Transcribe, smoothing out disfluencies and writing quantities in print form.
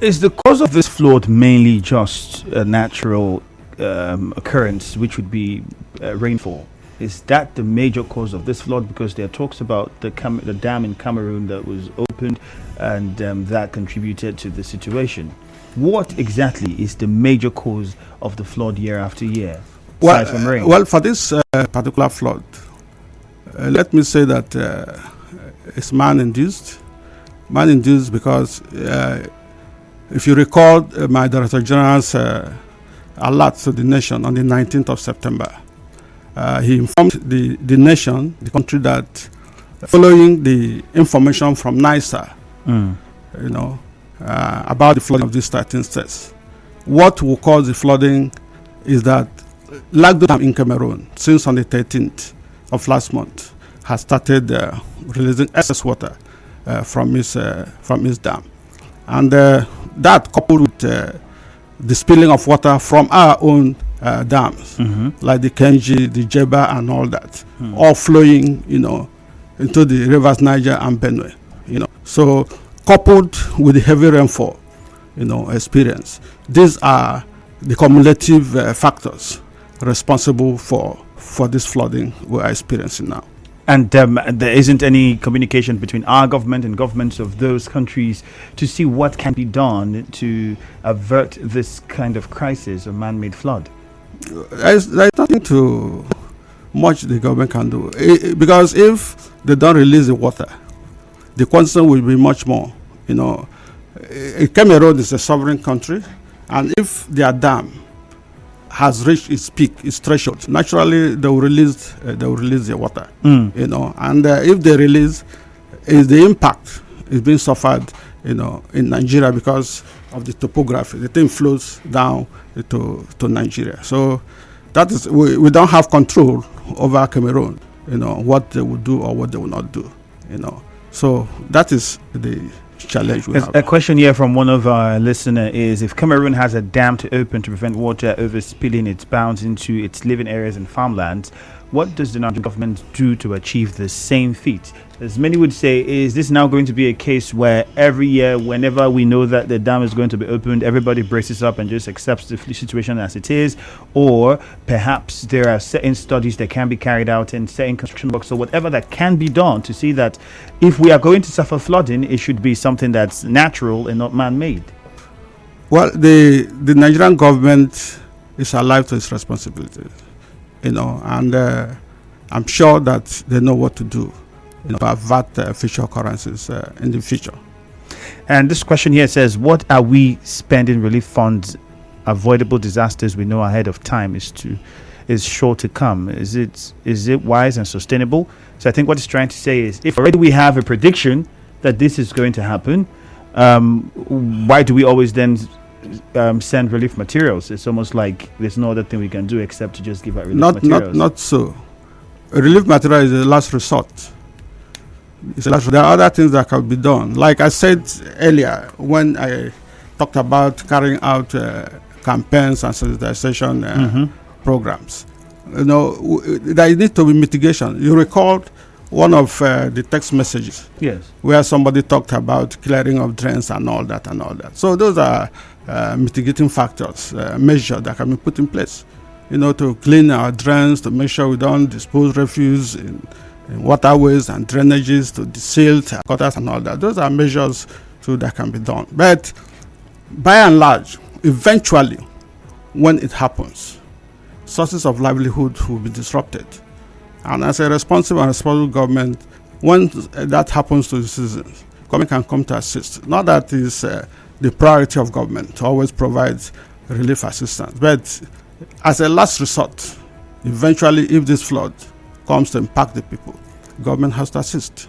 Is the cause of this flood mainly just a natural occurrence, which would be rainfall? Is that the major cause of this flood? Because there are talks about the dam in Cameroun that was opened, and that contributed to the situation. What exactly is the major cause of the flood year after year? Aside from rain? Well, for this particular flood, let me say that it's man-induced. Man-induced because if you recall my Director General's alert to the nation on the 19th of September, he informed the nation, the country, that following the information from NISA, about the flooding of these 13 states, what will cause the flooding is that Lagdo Dam in Cameroun, since on the 13th of last month, has started releasing excess water from his dam. And that, coupled with the spilling of water from our own dams, like the Kenji, the Jeba, and all that, all flowing, into the rivers Niger and Benue. So coupled with the heavy rainfall, experience, these are the cumulative factors responsible for this flooding we are experiencing now. And there isn't any communication between our government and governments of those countries to see what can be done to avert this kind of crisis of man-made flood? There's nothing too much the government can do. Because if they don't release the water, the concern will be much more. Cameroun is a sovereign country, and if their dam has reached its peak, its threshold, naturally they will release the water. And if they release, is the impact is being suffered, in Nigeria because of the topography. The thing flows down to Nigeria. So that is, we don't have control over Cameroun, what they will do or what they will not do, So that is the challenge we have. A question here from one of our listeners is, if Cameroon has a dam to open to prevent water overspilling its bounds into its living areas and farmlands, what does the Nigerian government do to achieve the same feat? As many would say, is this now going to be a case where every year, whenever we know that the dam is going to be opened, everybody braces up and just accepts the situation as it is? Or perhaps there are certain studies that can be carried out and certain construction works or whatever that can be done to see that if we are going to suffer flooding, it should be something that's natural and not man-made? Well, the Nigerian government is alive to its responsibilities, and I'm sure that they know what to do, to avert future occurrences in the future. And this question here says, what are we spending relief funds? Avoidable disasters we know ahead of time is sure to come. Is it wise and sustainable? So I think what it's trying to say is, if already we have a prediction that this is going to happen, why do we always then send relief materials? It's almost like there's no other thing we can do except to just give out relief materials. Not so. A relief material is a last resort. There are other things that can be done. Like I said earlier, when I talked about carrying out campaigns and sensitization programs, there needs to be mitigation. You recalled one of the text messages, yes, where somebody talked about clearing of drains and all that. So those are mitigating factors, measures that can be put in place, to clean our drains, to make sure we don't dispose refuse in waterways and drainages, to desilt gutters and all that. Those are measures too that can be done. But by and large, eventually, when it happens, sources of livelihood will be disrupted. And as a responsible government, when that happens to the citizens, government can come to assist. Not that is the priority of government to always provide relief assistance, but as a last resort, eventually, if this flood comes to impact the people, government has to assist.